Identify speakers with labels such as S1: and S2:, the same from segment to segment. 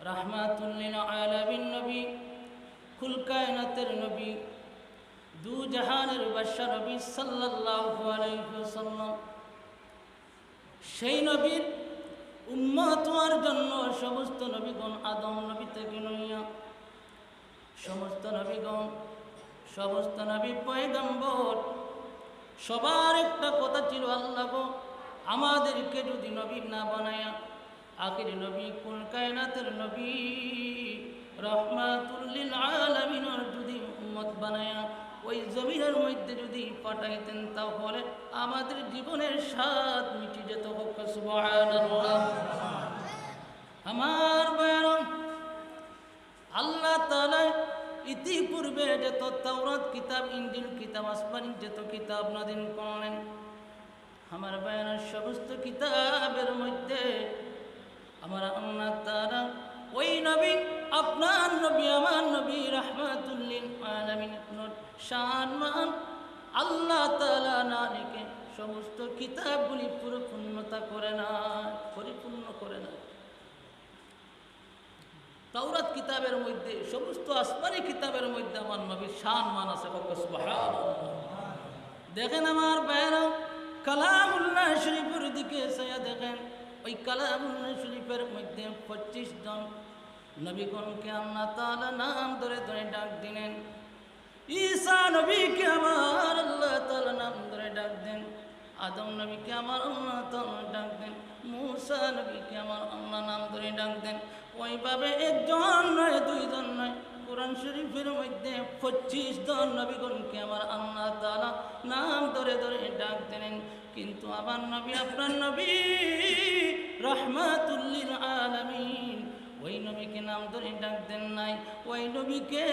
S1: রাহমাতুল লিল আলামিন নবী, কুল কায়নাতের নবী, দু জাহানের বাদশা নবী সাল্লাল্লাহু আলাইহি ওয়াসাল্লাম। সেই নবীর উম্মত হওয়ার জন্য সমস্ত নবীগণ, আদম নবী থেকে লইয়া সমস্ত নবীগণ, সমস্ত নবী পয়গম্বর, সবার একটা কথা ছিল, আল্লাহ গো আমাদেরকে যদি নবী না বানায়া আখির নবী, কুল কায়নাতের নবী, রাহমাতুল লিল আলামিনের যদি উম্মত বানায়া ওই জমিনের মধ্যে যদি পাঠাইতেন, তাহলে আমাদের জীবনের স্বাদ মিটে যেত। হোক সুবহানাল্লাহ। আমার বয়ান, আল্লাহ তাআলা ইতিপূর্বে যত তাওরাত কিতাব, ইনজিল কিতাব, আসমানি যত কিতাব নাযিল করলেন, আমার বয়ানের সমস্ত কিতাবের মধ্যে আমার আল্লাহ তাআলা ওই নবী, আপনার নবী, আমার নবী রাহমাতুল লিল আলামিনের শান মান আল্লাহ তাআলা না লিখে সমস্ত কিতাবগুলি পরিপূর্ণতা করে না, পরিপূর্ণ করে না। তাওরাত কিতাবের মধ্যে, সমস্ত আসমানি কিতাবের মধ্যে আমার নবীর শান মান আছে। সুবহানাল্লাহ। দেখেন আমার ভাইরা, কালামুল্লাহ শরীফের দিকে চাইয়া দেখেন, ওই কালামুল্লাহ শরীফের মধ্যে 25 জন নবীগণকে আল্লাহ তাআলা নাম ধরে ধরে ডাক দিলেন। ঈসা নবীকে আমার আল্লাহ তাআলা নাম ধরে ডাক দেন, আদম নবীকে আমার আল্লাহ তাআলা ডাক দেন, মূসা নবীকে আমার আল্লাহ নাম ধরে ডাক দেন। ওইভাবে একজন নয়, দুইজন নয়, কোরআন শরীফের মধ্যে 25 জন নবীগণকে আমার আল্লাহ তাআলা নাম ধরে ধরে ডাক দিলেন। কিন্তু আমার নবী, আপনার নবী রাহমাতুল লিল আলামিন, ওই নবীকে নাম ধরে ডাক দেন নাই। ওই নবীকে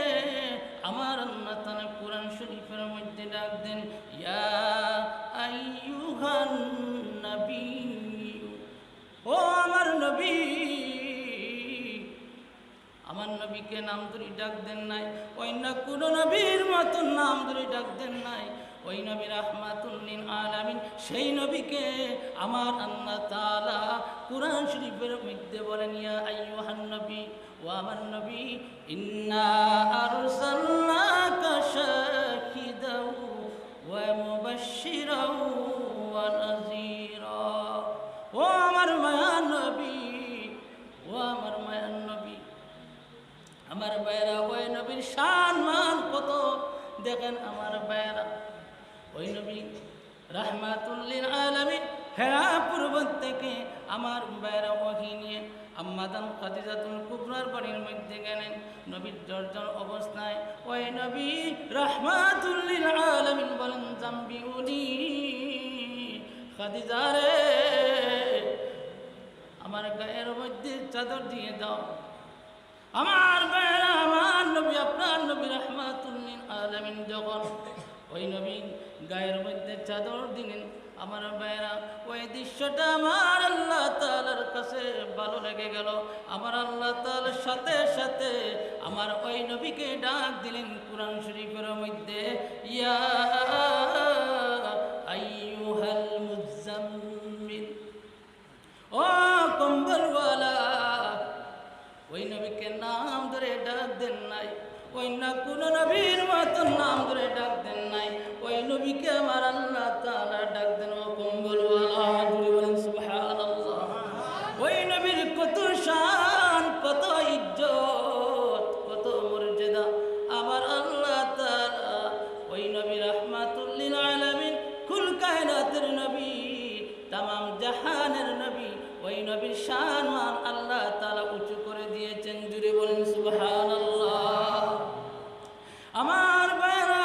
S1: আমার আল্লাহ তাআলা কোরআন শরীফের মধ্যে ডাক দেন, ইয়া আইয়ুহান নবী, ও আমার নবী। আমার নবীকে নাম ধরে ডাক দেন নাই, অন্য কোন নবীর মতন নাম ধরে ডাক দেন নাই। ওই নবী রাহমাতুল লিল আলামিন, সেই নবীকে আমার আল্লাহ তাআলা কুরআন শরীফের মধ্যে বলেন, ইয়া আইয়ুহান নবী, ও আমার নবী, ইন্না আরসালনাকা শাহিদাও ওয়া মুবাশশিরাও ওয়া নাযীরা। ও আমার মায়ার নবী, ও আমার মায়ার নবী, আমার ভাইরা, ওই নবীর শান মান কত দেখেন আমার ভাইরা। ওই নবী রাহমাতুল লিল আলামিন হেরা পূর্ব থেকে আমার ভাইরা ওহী নিয়ে আম্মাদান খাদিজাতুল কুবরার বাড়ির মধ্যে গেলেন। নবীর জর্জর অবস্থায় ওই নবী রাহমাতুল লিল আলামিন বলেন, জাম্বিউনি, খাদিজা রে, আমার গায়ের মধ্যে চাদর দিয়ে দাও। আমার ভাইরা, আমার নবী, আপনার নবী রাহমাতুল লিল আলামিন যখন ওই নবী গায়ের মধ্যে চাদর দিলেন, আমার ভাইরা, ওই দৃশ্যটা আমার আল্লাহ তাআলার কাছে ভালো লেগে গেল। আমার আল্লাহ তাআলার সাথে সাথে আমার ওই নবীকে ডাক দিলেন কুরআন শরীফের মধ্যে, ইয়া আইয়ুহাল মুজাম্মিল, ও কম্বলওয়ালা। ওই নবীকে নাম ধরে ডাক দেন নাই, ওই না কোন নবীর মতন নাম ধরে ডাক দেন নাই। ওই নবীকে আমার আল্লাহ তাআলা ডাক দেন, ও কম্বলওয়ালা। জুড়ে বলেন সুবহানাল্লাহ। ওই নবীর কত শান, কত ইজ্জত, কত মর্যাদা। আমার আল্লাহ তাআলা ওই নবী রাহমাতুল লিল আলামিন, কুল কায়নাতের নবী, তামাম জাহানের নবী, ওই নবীর শান মান আল্লাহ তাআলা উঁচু করে দিয়েছেন। জুড়ে বলেন সুবহানাল্লাহ। আমার ভাইরা,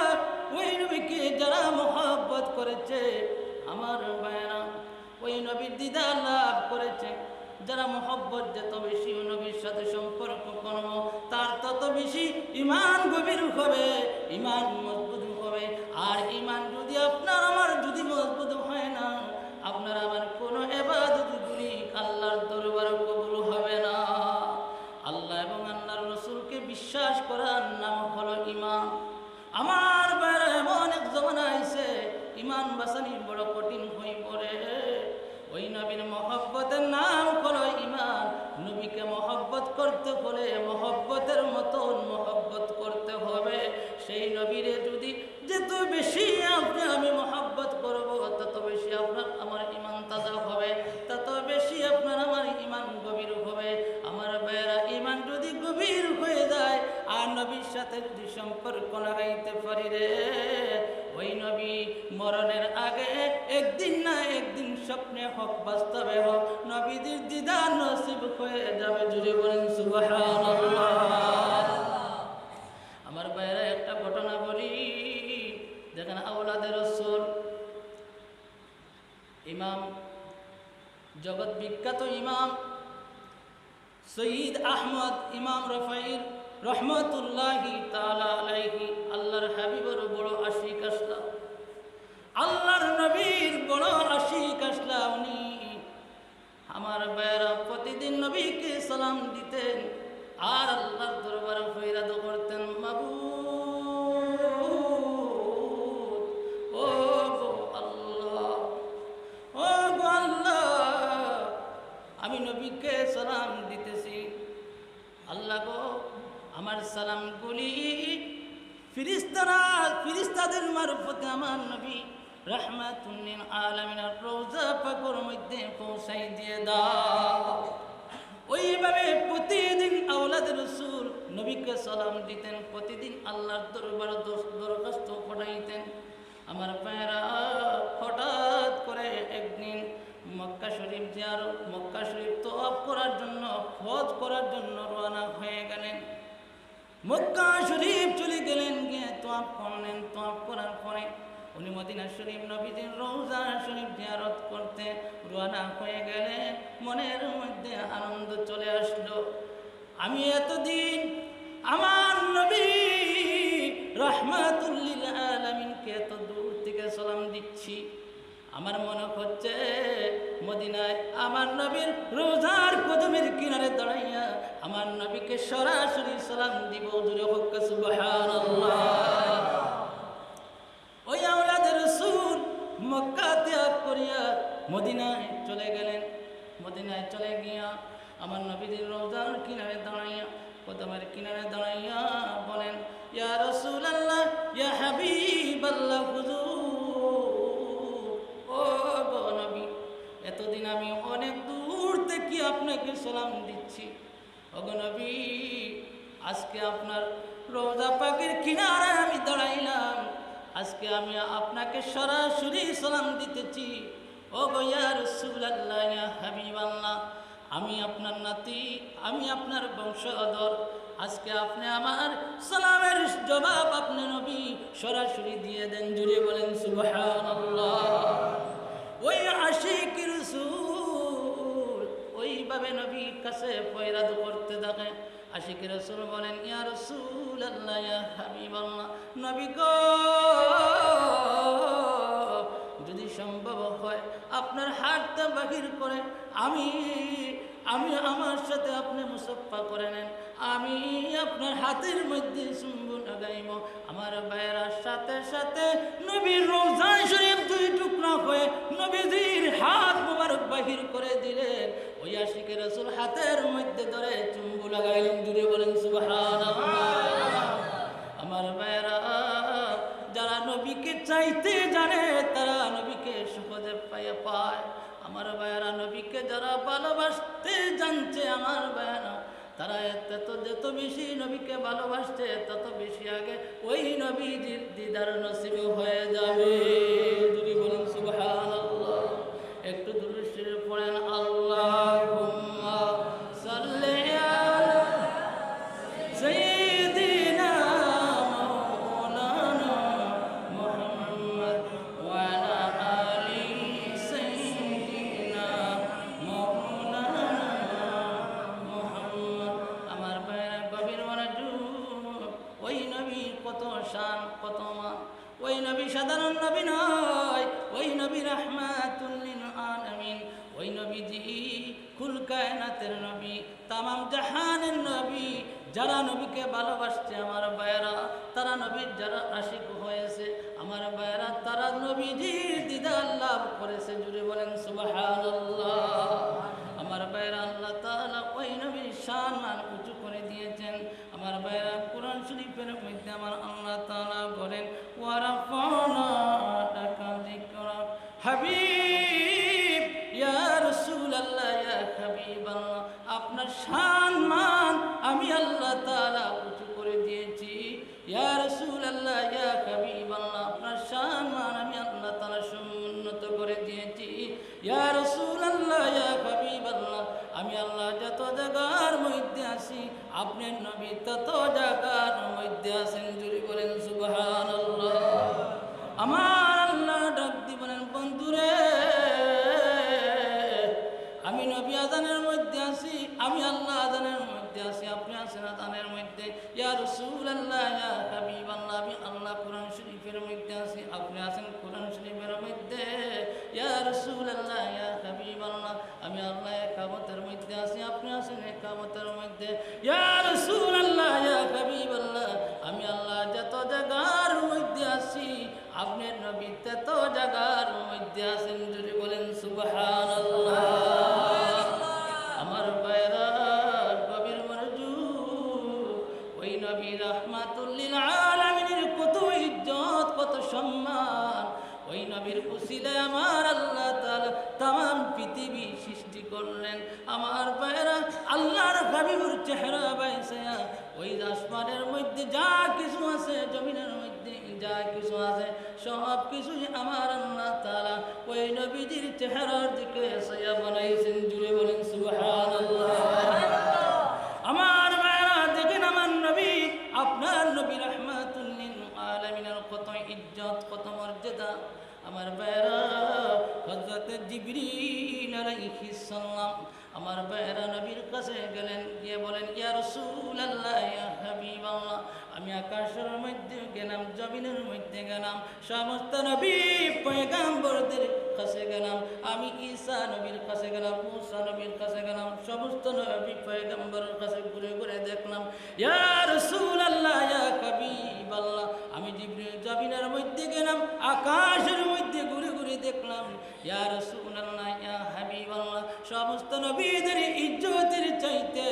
S1: ওই নবীকে যারা মহব্বত করেছে, আমার ভাইরা, ওই নবীর দিদার লাভ করেছে, যারা মহব্বত যত বেশি ওই নবীর সাথে সম্পর্ক করব, তার তত বেশি ঈমান গভীর হবে, ঈমান মজবুত হবে। আর ঈমান যদি আপনার আমার যদি মজবুত হয় না, আপনার আমার কোনো ইবাদতগুলি আল্লাহর দরবারে কবুল হবে না। আল্লাহ এবং আল্লাহর রাসূলকে বিশ্বাস করার নাম হলো ঈমান। আমার বাইরে এমন এক জমানা আইছে, ঈমান বাঁচানি বড় কঠিন হয়ে পড়ে। ওই নবীর মহব্বতের নাম হলো ঈমান। নবীকে মহব্বত করতে হলে মহব্বতের মতন মহব্বত করতে হবে। সেই নবীরে যদি যত বেশি আমি মহব্বত করব, তত বেশি আপনার আমার ঈমান তাজা হবে, তত বেশি আপনার আমার ঈমান গভীর হবে। আমার ভাইয়েরা, ঈমান যদি গভীর হয়ে যায় আর নবীর সাথে যদি সম্পর্ক লাগাইতে পারি রে, ওই নবী মরণের আগে একদিন না একদিন স্বপ্নে হোক বাস্তবে হোক নবীদের দিদার নসিব হয়ে যাবে। জুড়ে বলেন সুবহানাল্লাহ। আমার ভাইয়েরা, একটা ঘটনা বলি। দেখেন, আওলাদের রাসূল ইমাম, জগৎ বিখ্যাত ইমাম সৈয়দ আহমদ ইমাম রফাইর রহমতুল্লাহি তাআলা আলাইহি, আল্লাহর হাবিবের বড় আশিক আসলা, আল্লাহর নবীর বড় আশিক আসলা। উনি আমার ভাইয়েরা প্রতিদিন নবীকে সালাম দিতেন আর আল্লাহর দরবারে ফরিয়াদ করতেন, মাবুদ, ও গো আল্লাহ, ও গো আল্লাহ, আমি নবীকে সালাম দিতেছি, আল্লাহ গো আমার সালামগুলি ফিরিস্তাদের মারফতে আমার নবী রাহমাতুল লিল আলামিনের রওজা পাকের মধ্যে পৌঁছাই দিয়ে দাও। ওইভাবে প্রতিদিন আওলাদ রাসূল নবীকে সালাম দিতেন, প্রতিদিন আল্লাহর দরবারে দরখাস্ত পাঠাইতেন। আমার ভাইয়েরা, হঠাৎ করে একদিন মক্কা শরীফ জিয়ারত, মক্কা শরীফ তওয়াফ করার জন্য, হজ করার জন্য রওনা হয়ে গেলেন। মক্কা শরীফ চলে গেলেন, গিয়ে তওয়াফ করলেন। তওয়াফ করার পরে উনি মদিনা শরীফ নবীজির রওজা শরীফ জিয়ারত করতে রওনা হয়ে গেলেন। মনের মধ্যে আনন্দ চলে আসলো, আমি এতদিন আমার নবী রাহমাতুল লিল আলামিনকে এত দূর থেকে সালাম দিচ্ছি, আমার মনে হচ্ছে মদিনায় আমার নবীর রোজার কদমের কিনারে দাঁড়াইয়া আমার নবীকে সরাসরি সালাম দিব। জুড়ে হোক সুবহানাল্লাহ। ওই আওলাদের রাসূল মক্কা ত্যাগ করিয়া মদিনায় চলে গেলেন। মদিনায় চলে গিয়া আমার নবীর রোজার কিনারে দাঁড়াইয়া, কদমের কিনারে দাঁড়াইয়া বলেন, ইয়া রাসূলুল্লাহ, ইয়া হাবিবাল্লাহ, এতদিন আমি অনেক দূর থেকে আপনাকে সালাম দিচ্ছি, ওগো নবী, আজকে আপনার রওজা পাকের কিনারে আমি দাঁড়াইলাম, আজকে আমি আপনাকে সরাসরি সালাম দিতেছি। ওগো ইয়া রাসূলুল্লাহ, ইয়া হাবিবাল্লাহ, আমি আপনার নাতি, আমি আপনার বংশধর, আজকে আপনি আমার সালামের জবাব আপনি নবী সরাসরি দিয়ে দেন। জুড়ে বলেন সুবহানাল্লাহ। ওই আশিক রাসূল ওইভাবে নবীর কাছে ফরিয়াদ করতে থাকে। আশিক রাসূল বলেন, ইয়া রাসূলুল্লাহ, ইয়া হাবিবাল্লাহ, নবী গো, যদি সম্ভব হয় আপনার হাতটা বাহির করে আমি আমার সাথে আপনি মুসাফা করে নেন, আমি আপনার হাতের মধ্যে চুম্বন লাগাইব। আমার ভাইয়েরা, সাথে সাথে নবীর রওজা শরীফ দুই টুকরা হয়ে নবীজির হাত মোবারক বাহির করে দিলেন। ওই আশিক রাসূল হাতের মধ্যে ধরে চুম্বু লাগাইলেন। জুড়ে বলেন সুবহানাল্লাহ। আমার ভাইয়েরা, যারা নবীকে চাইতে জানে তারা নবীকে সহজে পায়। আমার ভাইয়েরা, নবীকে যারা ভালোবাসতে জানছে আমার ভাইয়েরা, তারা যত বেশি নবীকে ভালোবাসছে তত বেশি আগে ওই নবীর দিদার নসিব হয়ে যাবে। যদি বলেন সুবহানাল্লাহ। একটু দুরূদ শরীফ পড়েন, আল্লাহুম্মা সাল্লি আলা সাইয়্যিদিনা মাওলানা মুহাম্মদ ওয়া আলা আলি সাইয়্যিদিনা মাওলানা মুহাম্মদ। আমার ভাইয়েরা, গভীর মনোযোগ। ওই নবী কত শান, কত মান। ওই নবী সাধারণ নবী নয়, ওই নবী রাহমাতুল লিল আলামিন। ওই নবীজি কুল কায়নাতের নবী, তামাম জাহানের নবী। যারা নবীকে ভালোবাসছে আমার ভাইয়েরা, তারা নবীর যারা আশিক হয়েছে আমার ভাইয়েরা, তারা নবীজির দিদার লাভ করেছে। জুড়ে বলেন সুবহানাল্লাহ। আমার ভাইয়েরা, আল্লাহ তাআলা ওই নবীর শান মান উঁচু করে দিয়েছেন। আমার ভাইরা কোরআন শরীফের মধ্যে আমার আল্লাহ তাআলা বলেন ওয়া রাফা'না লাকা যিকরাক। হাবিব ইয়া রাসূলুল্লাহ ইয়া হাবিবাল্লাহ, আপনার শান মান আমি আল্লাহ তাআলা উঁচু করে দিয়েছি। ইয়া রাসূলুল্লাহ ইয়া হাবিবাল্লাহ, আপনার শান মান আমি আল্লাহ তাআলা সমুন্নত করে দিয়েছি। ইয়া রাসূলুল্লাহ ইয়া হাবিবাল্লাহ, আমি আল্লাহ যত জায়গার মধ্যে আছি আপনার নবী তত জায়গার মধ্যে আছেন। জুড়ে বলেন সুবহানাল্লাহ। আমার আল্লাহ ডাক দিয়ে বলেন বন্ধুরে, আমি নবী আযানের মধ্যে আছি, আমি আল্লাহ আযানের মধ্যে আছি, আপনি আছেন আযানের মধ্যে। ইয়া রাসূলুল্লাহ ইয়া হাবিবাল্লাহ, আমি আল্লাহ কোরআন শরীফের মধ্যে আছি, আপনি আছেন কোরআন শরীফের মধ্যে। ইয়া রাসূলুল্লাহ ইয়া হাবিবাল্লাহ, আমি আল্লাহ ইকামতের মধ্যে আছি, আপনি আছেন ইকামতের মধ্যে। ইয়া রাসূলুল্লাহ ইয়া হাবিবাল্লাহ, আমি আল্লাহ যত জায়গার মধ্যে আছি আপনার নবী তত জায়গার মধ্যে আছেন। যদি বলেন সুবহানাল্লাহ। আমার ভাইরা গভীর মনোযোগ, ওই নবী রাহমাতুল লিল আলামিনের কত ইজ্জত কত সম্মান, ওই নবীর উসিলায় আমার আল্লাহ তাআলা তাম পৃথিবী সৃষ্টি করলেন। আমার ভাইরা আল্লাহর হাবিবের চেহারা বাইসায়া ওই আসমানের মধ্যে যা কিছু আছে, জমিনের মধ্যে যা কিছু আছে, সব কিছুই আমার আল্লাহ তাআলা ওই নবীজির চেহারার দিকে ছায়া বানাইছেন। জুড়ে বলেন সুবহানাল্লাহ। আমার ভাইরা দেখেন, আমার নবী, আপনার নবী রাহমাতুল লিল আলামিনের কত ইজ্জত কত মর্যাদা। আমার ভাইরা হযরত জিবরিল আলাইহিস সালাম আমার ভাইরা নবীর কাছে গেলেন, গিয়ে বলেন ইয়া রাসূলুল্লাহ ইয়া হাবিবাল্লাহ, আমি আকাশের মধ্যে গেলাম, জমিনের মধ্যে গেলাম, সমস্ত নবী পয়গম্বরদের কাছে গেলাম, আমি ঈসা নবীর কাছে গেলাম, মুসা নবীর কাছে গেলাম, সমস্ত নবী পয়গম্বরের কাছে ঘুরে ঘুরে দেখলাম। ইয়া রাসূলুল্লাহ ইয়া হাবিবাল্লাহ, আমি জিবরিল জমিনের মধ্যে গেলাম, আকাশের মধ্যে ঘুরে ঘুরে দেখলাম। ইয়া রাসূলুল্লাহ ইয়া হাবিবাল্লাহ, সমস্ত নবীদের ইজ্জতের চাইতে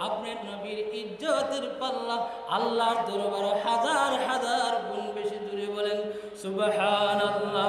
S1: আপনার নবীর ইজ্জতের পাল্লা আল্লাহর দরবারে হাজার হাজার গুণ বেশি। দূরে বলেন সুবহানাল্লাহ।